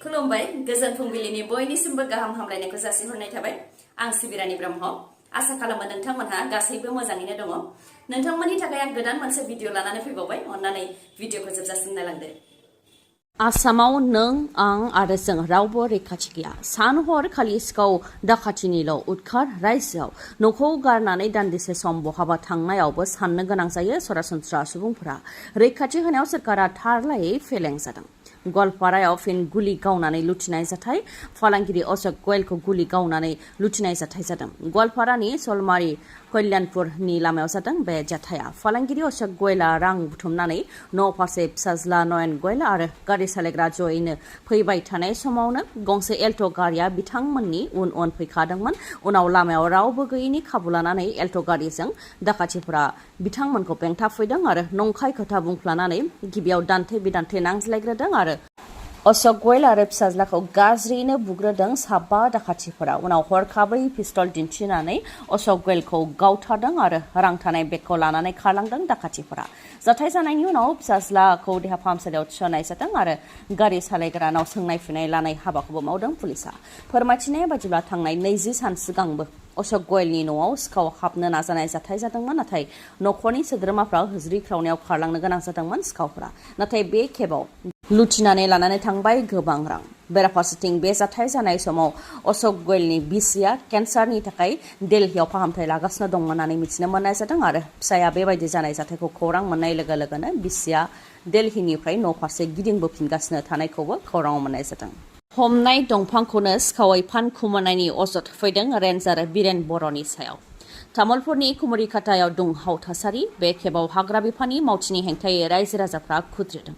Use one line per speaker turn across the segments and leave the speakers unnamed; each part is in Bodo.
खुलुमबाय गोजोन फुंबिलिनि बयनिसिमबो गाहाम हामलायनायखौ जासिहरनाय थाबाय आं सिबि रानी ब्रह्म आसा खालामो नोंथांमोनहा गासैबो मोजाङैनो दङ नोंथांमोननि थाखाय आं गोदान मोनसे भिडिअ लानानै फैबावबाय अन्नानै भिडिअखौ जोबजासिम नायलांदो आसामाव नों आं आरो जों रावबो रैखाथि गैया सान हर खालि सिखाव दाखाथिनिल' उदखार रायजोआव न'खौ गारनानै दान्दिसे सम बहाबा थांनायावबो साननो गोनां जायो सरासनस्रा सुबुंफोरा रैखाथि होनायाव सोरखारा थारलायै फेलें जादों गवालपारायाव फिन गुलि गावनानै लुथिनाय जाथाय फालांगिरि अशोक गयेलखौ गुलि गावनानै लुथिनाय जाथाय जादों गवालपारानि सलमारी कल्याणपुरनि लामायाव जादों बे जाथाया फालांगिरि अशोक गयेला रां बुथुमनानै न' फारसे फिसाज्ला नयन गयेल आरो गारि सालायग्रा जयैनो फैबाय थानाय समावनो गंसे एल्ट' गारिया बिथांमोननि उन उन फैखादोंमोन उनाव लामायाव रावबो गैयैनि खाबु लानानै एल्ट' गारिजों दाखाथिफोरा बिथांमोनखौ बेंथाफैदों आरो नंखाय खोथा बुंफ्लानानै गिबियाव दान्थे बिदान्थे नांज्लायग्रोदों आरो अशोक गयेल आरो फिसाज्लाखौ गाज्रियैनो बुग्रोदों साबा दाखाथिफोरा उनाव हरखाबै पिस्तल दिन्थिनानै अशोक गयेलखौ गावथारदों आरो रां थानाय बेगखौ लानानै खारलांदों दाखाथिफोरा जाथाय जानायनि उनाव फिसाज्लाखौ देहा फाहामसालियाव थिसननाय जादों आरो गारि सालायग्रानाव सोंनाय फिनाय लानाय हाबाखौबो मावदों पुलिसा फोरमायथिनाय बादिब्ला थांनाय 20 सान सिगांबो अशोक गयेलनि न'आव सिखाव हाबनो नाजानाय जाथाय जादोंमोन नाथाय न'खरनि सोद्रोमाफ्रा हुज्रिख्रावनायाव खारलांनो गोनां जादोंमोन सिखावफोरा नाथाय बे खेबाव लुथिनानै लानानै थांबाय गोबां रां बेराफारसेथिं बे जाथाय जानाय समाव अशोक गयेलनि बिसिया केन्सारनि थाखाय दिल्लीयाव फाहामथाय लागासिनो दंमोन होननानै मिथिनो मोननाय जादों आरो फिसाया बेबायदि जानाय जाथायखौ खौरां मोननाय लोगो लोगोनो बिसिया दिल्लीनिफ्राय न' फारसे गिदिंबोफिनगासिनो थानायखौबो खौराङाव मोननाय जादों हमनाय दंफांखौनो सिखावै फानखुमानायनि अजद फैदों रेन्जार बिरेन बर'नि सायाव तामुलपुरनि कुमरिकाटायाव दुंहाव थासारि बे खेबाव हाग्रा बिफाननि मावथिनि हेंथायै रायजो राजाफ्रा खुद्रिदों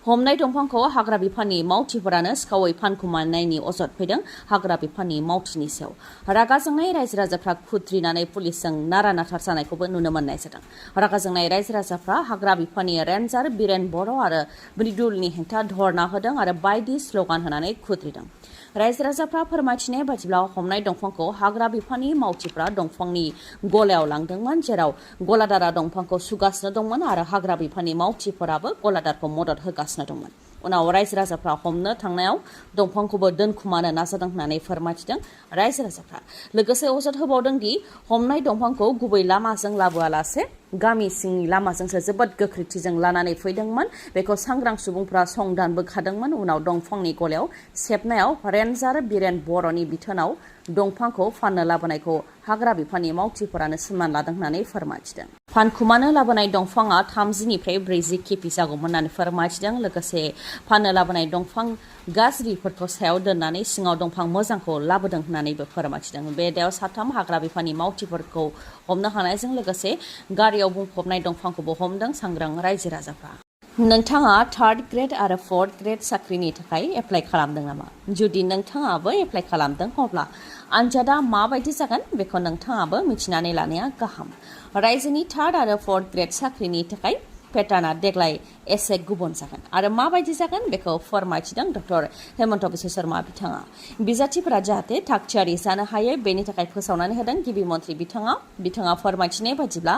हमनाय दंफांखौ हाग्रा बिफाननि मावथिफोरानो सिखावै फानखुमानायनि अजद फैदों हाग्रा बिफाननि मावथिनि सायाव रागा जोंनाय रायजो राजाफ्रा खुद्रिनानै पुलिसजों नारा नाथार जानायखौबो नुनो मोननाय जादों रागा जोंनाय रायजो राजाफ्रा हाग्रा बिफाननि रेन्जार बिरेन बर' आरो मृदुलनि हेंथा धरना होदों आरो बायदि स्लगान होनानै खुद्रिदों रायजो राजाफ्रा फोरमायथिनाय बादिब्ला हमनाय दंफांखौ हाग्रा बिफाननि मावथिफ्रा दंफांनि गलायाव लांदोंमोन जेराव गलादारा दंफांखौ सुगासिनो दंमोन आरो हाग्रा बिफाननि मावथिफोराबो गलादारखौ मदद होगासिनो दंमोन उनाव रायजो राजाफ्रा हमनो थांनायाव दंफांखौबो दोनखुमानो नाजादों होननानै फोरमायथिदों रायजो राजाफ्रा लोगोसे अजद होबावदों दि हमनाय दंफांखौ गुबै लामाजों लाबोआलासे गामि सिंनि लामाजोंसो जोबोद गोख्रैथिजों लानानै फैदोंमोन बेखौ सांग्रां सुबुंफ्रा संदानबोखादोंमोन उनाव दंफांनि गलायाव सेबनायाव रेन्जार बिरेन बर'नि बिथोनाव दंफांखौ फाननो लाबोनायखौ हाग्रा बिफाननि मावथिफोरानो सिमान लादों होननानै फोरमायथिदों फानखुमानो लाबोनाय दंफाङा 30 निफ्राय 40 केपि जागौमोन होननानै फोरमायथिदों लोगोसे फाननो लाबोनाय दंफां गाज्रिफोरखौ सायाव दोननानै सिङाव दंफां मोजांखौ लाबोदों होननानैबो फोरमायथिदों बे दायाव 3 हाग्रा बिफाननि मावथिफोरखौ हमनो हानायजों लोगोसे गारियाव बुंफबनाय दंफांखौबो हमदों सांग्रां रायजो राजाफ्रा नोंथाङा 3rd ग्रेड आरो 4th ग्रेड साख्रिनि थाखाय एप्लाइ खालामदों नामा जुदि नोंथाङाबो एप्लाइ खालामदों अब्ला आनजादा माबायदि जागोन बेखौ नोंथाङाबो मिथिनानै लानाया गाहाम रायजोनि 3rd आरो 4th ग्रेड साख्रिनि थाखाय पेटार्नआ देग्लाय एसे गुबुन जागोन आरो माबायदि जागोन बेखौ फोरमायथिदों डक्टर हेमन्त बिश्व शर्मा बिथाङा बिजाथिफोरा जाहाथे थागथियारि जानो हायो बेनि थाखाय फोसावनानै होदों गिबि मन्थ्रि बिथाङा फोरमायथिनाय बादिब्ला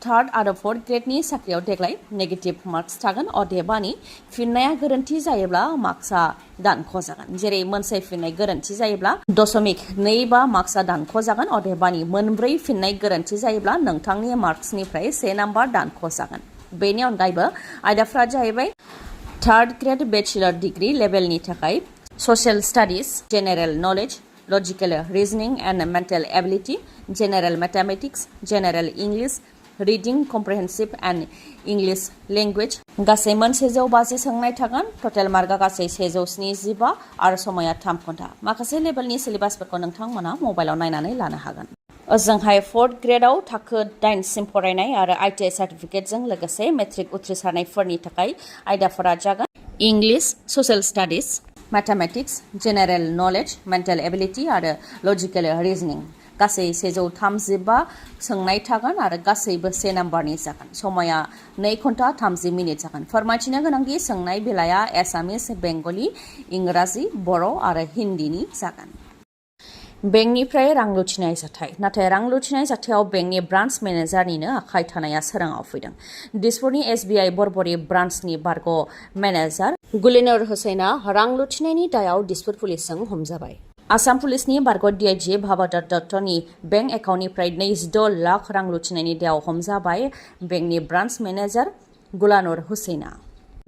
3rd आरो 4th ग्रेडनि साख्रियाव देग्लाय नेगेटिभ मार्क्स थागोन अदेबानि फिननाया गोरोन्थि जायोब्ला मार्क्सआ दानख'जागोन जेरै मोनसे फिननाय गोरोन्थि जायोब्ला 0.25 मार्क्सआ दानख'जागोन अदेबानि मोनब्रै फिननाय गोरोन्थि जायोब्ला नोंथांनि मार्क्सनिफ्राय 1 नाम्बार दानख'जागोन बेनि अनगायैबो आयदाफ्रा जाहैबाय 3rd ग्रेड बेचलर डिग्री लेभेलनि थाखाय social studies general knowledge logical reasoning and mental ability general mathematics general English reading comprehensive and English language गासै 150 सोंनाय थागोन टटेल मार्कआ गासै 175 आरो समाया 3 घन्टा माखासे लेभेलनि सिलेबासफोरखौ नोंथांमोना मबाइलाव नायनानै लानो हागोन ओजोंहाय 4th ग्रेडआव थाखो 8 सिम फरायनाय आरो ITI सार्टिफिकेटजों लोगोसे मेट्रिक उथ्रिसारनायफोरनि थाखाय आयदाफोरा जागोन English social studies mathematics general knowledge mental ability आरो लजिकेल रिजनिं गासै 135 सोंनाय थागोन आरो गासैबो 1 नाम्बारनि जागोन समाया 2 घन्टा 30 मिनिट जागोन फोरमायथिनो गोनांदि सोंनाय बिलाइया एसामिस बेंगलि इंराजि बर' आरो हिन्दीनि जागोन बेंकनिफ्राय रां लुथिनाय जाथाय नाथाय रां लुथिनाय जाथायाव बेंकनि ब्रान्च मेनेजारनिनो आखाइ थानाया सोराङाव फैदों दिसपुरनि SBI बरबरि ब्रान्चनि बारग' मेनेजार गुलिनर हुसैना रां लुथिनायनि दायाव दिसपुर पुलिसजों हमजाबाय। आसाम पुलिसनि बारग' DIG भाबादर दत्तनि बेंक एकाउन्टनिफ्राय 26 लाख रां लुथिनायनि दायाव हमजाबाय बेंकनि ब्रान्च मेनेजार गुलानर हुसैना।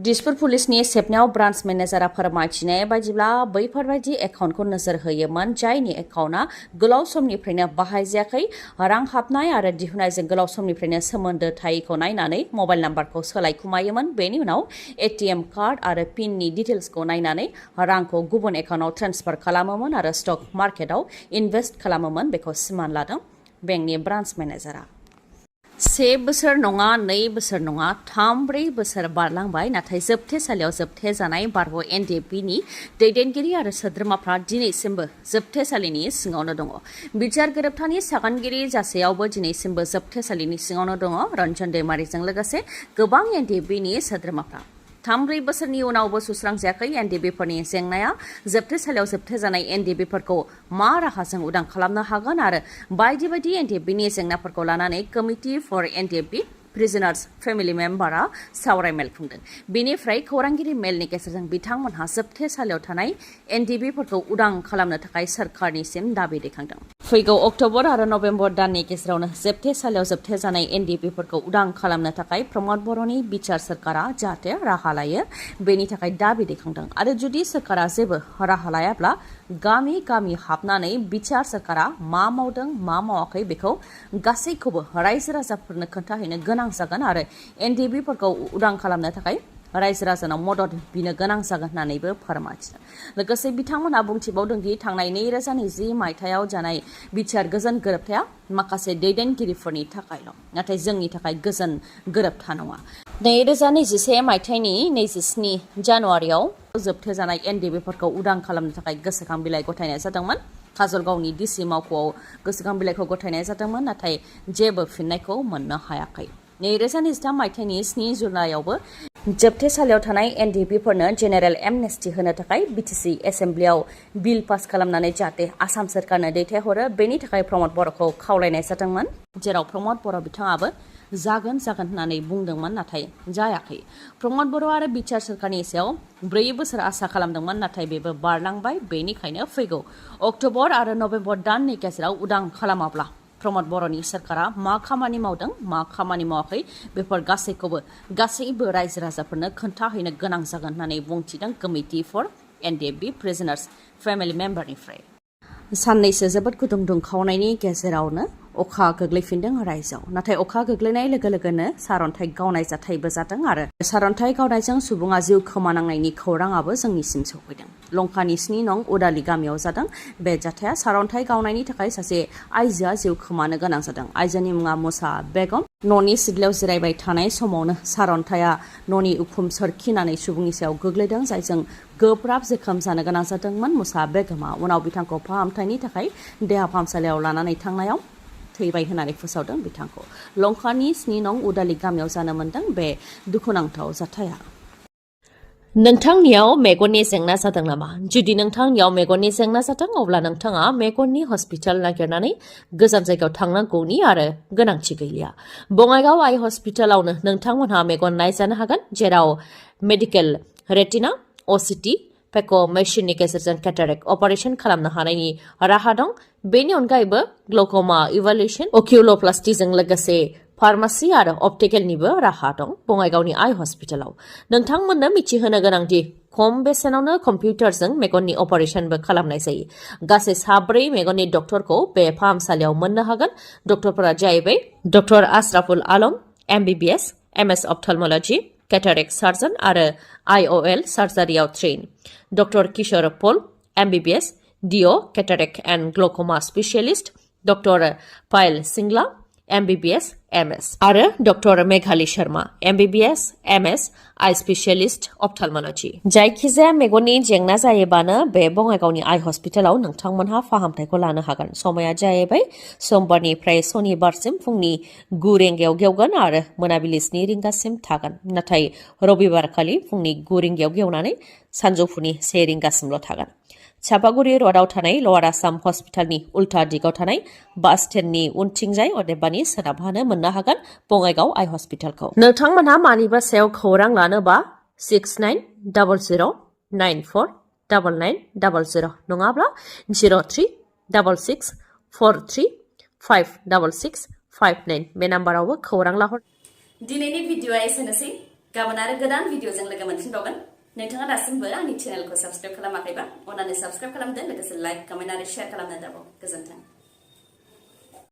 दिसपुर पुलिसनि सेबनायाव ब्रान्च मेनेजारा फोरमायथिनाय बायदिब्ला बैफोरबायदि एकाउन्टखौ नोजोर होयोमोन जायनि एकाउन्टआ गोलाव समनिफ्रायनो बाहायजायाखै, रां हाबनाय आरो दिहुननायजों गोलाव समनिफ्रायनो सोमोन्दो थायैखौ नायनानै मबाइल नाम्बारखौ सोलायखुमायोमोन। बेनि उनाव ATM कार्ड आरो पिननि डिटेल्सखौ नायनानै रांखौ गुबुन एकाउन्टआव ट्रेन्सफार खालामोमोन आरो स्टक मार्केटआव इनभेस्ट खालामोमोन बेखौ सिमान लादों बेंकनि ब्रान्च मेनेजारा। 1 बोसोर नङा, 2 बोसोर नङा, 3-4 बोसोर बारलांबाय, नाथाय जोबथेसालियाव जोबथेजानाय बारग' NDPनि दैदेनगिरि आरो सोद्रोमाफ्रा दिनैसिमबो जोबथेसालिनि सिङावनो दङ। बिचार गोरोबथानि सागानगिरि जासेयावबो दिनैसिमबो जोबथेसालिनि सिङावनो दङ रन्जन दैमारिजों लोगोसे गोबां NDPनि सोद्रोमाफ्रा। 3-4 बोसोरनि उनावबो सुस्रांजायाखै NDPफोरनि जेंनाया। जोबथेसालियाव जोबथेजानाय NDPफोरखौ मा राहाजों उदां खालामनो हागोन आरो बायदि बायदि NDPनि जेंनाफोरखौ लानानै कमिटि फर NDP प्रिजनार्स फेमिलि मेम्बारा सावराय मेल खुंदों। बेनिफ्राय खौरांगिरि मेलनि गेजेरजों बिथांमोनहा जोबथेसालियाव थानाय NDPफोरखौ उदां खालामनो थाखाय सोरखारनिसिम दाबि दैखांदों। फैगौ अक्ट'बर आरो नभेम्बर दाननि गेजेरावनो जोबथेसालियाव जोबथेजानाय NDPफोरखौ उदां खालामनो थाखाय प्रमद बर'नि बिचार सोरखारा जाहाथे राहा लायो बेनि थाखाय दाबि दैखांदों आरो जुदि सोरखारा जेबो राहा लायाब्ला गामि गामि हाबनानै बिचार सोरखारा मा मावदों मा मावाखै बेखौ गासैखौबो रायजो राजाफोरनो खोन्थाहैनो गोनां जागोन आरो NDPफोरखौ उदां खालामनो थाखाय रायजो राजानाव मदद बिनो गोनां जागोन होननानैबो फोरमायथिदों। लोगोसे बिथांमोनहा बुंथिबावदों दि थांनाय 2020 मायथाइयाव जानाय बिचार गोजोन गोरोबथाया माखासे दैदेनगिरिफोरनि थाखायल', नाथाय जोंनि थाखाय गोजोन गोरोबथा नङा। 2021 मायथाइनि 27 जानुवारियाव जोबथेजानाय NDPफोरखौ उदां खालामनो थाखाय गोसोखां बिलाइ गथायनाय जादोंमोन। काजलगावनि DC मावख'आव गोसोखां बिलाइखौ गथायनाय जादोंमोन, नाथाय जेबो फिननायखौ मोननो हायाखै। 2023 मायथाइनि 7 जुलाइआवबो जोबथेसालियाव थानाय NDPफोरनो जेनेरेल एमनेस्टि होनो थाखाय BTC एसेम्ब्लियाव बिल पास खालामनानै जाहाथे आसाम सोरखारनो दैथायहरो बेनि थाखाय प्रमद बर'खौ खावलायनाय जादोंमोन, जेराव प्रमद बर' बिथाङाबो जागोन होननानै बुंदोंमोन, नाथाय जायाखै। प्रमद बर' आरो बिचार सोरखारनि सायाव 4 बोसोर आसा खालामदोंमोन, नाथाय बेबो बारलांबाय। बेनिखायनो फैगौ अक्ट'बर आरो नभेम्बर दाननि गेजेराव उदां खालामाब्ला प्रमद बर'नि सोरखारा मा खामानि मावदों मा खामानि मावाखै बेफोर गासैबो रायजो राजाफोरनो खोन्थाहैनो गोनां जागोन होननानै बुंथिदों कमिटि फर NDP प्रिजनार्स फेमिलि मेम्बारनिफ्राय। साननैसो जोबोद गुदुं दुंखावनायनि गेजेरावनो अखा गोग्लैफिनदों रायजोआव, नाथाय अखा गोग्लैनाय लोगो लोगोनो सारअन्थाइ गावनाय जाथायबो जादों आरो सारअन्थाइ गावनायजों सुबुङा जिउ खोमानांनायनि खौराङाबो जोंनिसिम सौफैदों। लंकानि 7 नं उदालि गामियाव जादों बे जाथाया। सारअन्थाइ गावनायनि थाखाय सासे आइजोआ जिउ खोमानो गोनां जादों। आइजोनि मुङा मुसा बेगम। न'नि सिथ्लायाव जिरायबाय थानाय समावनो सारअन्थाइया न'नि उखुम सोरखिनानै सुबुंनि सायाव गोग्लैदों, जायजों गोब्राब जोखोम जानो गोनां जादोंमोन मुसा बेगमा। उनाव बिथांखौ फाहामथायनि थाखाय देहा फाहामसालियाव लानानै थांनायाव थैबाय होननानै फोसावदों बिथांखौ। लंकानि 7 नं उदालि गामियाव जानो मोन्दों बे दुखुनांथाव जाथाया। नोंथांनियाव मेगननि जेंना जादों नामा? जुदि नोंथांनियाव मेगननि जेंना जादों अब्ला नोंथाङा मेगननि हस्पिटाल नागिरनानै गोजान जायगायाव थांनांगौनि आरो गोनांथि गैलिया। बङाइगाव आइ हस्पिटालावनो नोंथांमोनहा मेगन नायजानो हागोन, जेराव मेडिकेल, रेटिना, OCT, पेक' मेसिननि गेजेरजों केटारेक्ट अपारेशन खालामनो हानायनि राहा दं। बेनि अनगायैबो ग्ल'क'मा इभालुएशन, अकिउल'प्लास्टिजों लोगोसे फार्मासि आरो अप्टिकेलनिबो राहा दं बङाइगावनि आइ हस्पिटालाव। नोंथांमोननो मिथिहोनो गोनांदि खम बेसेनावनो कम्पिउटारजों मेगननि अपारेशनबो खालामनाय जायो। गासै 4 मेगननि डक्टरखौ बे फाहामसालियाव मोननो हागोन। डक्टरफोरा जाहैबाय doctor Ashraful Alam MBBS, MS ophthalmology, cataract surgeon आरो IOL सार्जारियाव train. Doctor Kishore Pal MBBS, DO, cataract and glaucoma specialist. Doctor Payal Singla MBBS, MS आरो doctor Meghali Sharma MBBS, MS, eye specialist ophthalmology. जायखिजाया मेगननि जेंना जायोबानो बे बङाइगावनि आइ हस्पिटालाव नोंथांमोनहा फाहामथायखौ लानो हागोन। समाया जाहैबाय समबारनिफ्राय सनिबारसिम फुंनि 9 रिंगायाव गेवगोन आरो मोनाबिलि 7 रिंगासिम थागोन, नाथाय रबिबारखालि फुंनि 9 रिंगायाव गेवनानै सानजौफुनि 1 रिंगासिमल' थागोन। चापागुरि र'डआव थानाय लवार आसाम हस्पिटालनि उल्था दिगाव थानाय बास स्टेन्डनि उनथिंजाय अदेबानि सोनाबहानो मोननो हागोन बङाइगाव आइ हस्पिटालखौ। नोंथांमोनहा मानिबा सायाव खौरां लानोबा
6900949900 नङाब्ला 0366435659 बे नाम्बारावबो खौरां लाहर।
दिनैनि भिडिअआ एसेनोसै गाबोन आरो गोदान भिडिअजों लोगो मोनफिनबावगोन। नोंथाङा दासिमबो आंनि चेनेलखौ साबस्क्राइब खालामाखैबा अन्नानै साबस्क्राइब खालामदो लोगोसे लाइक कमेन्ट आरो शेयार खालामनो दाबाव। गोजोन्थों।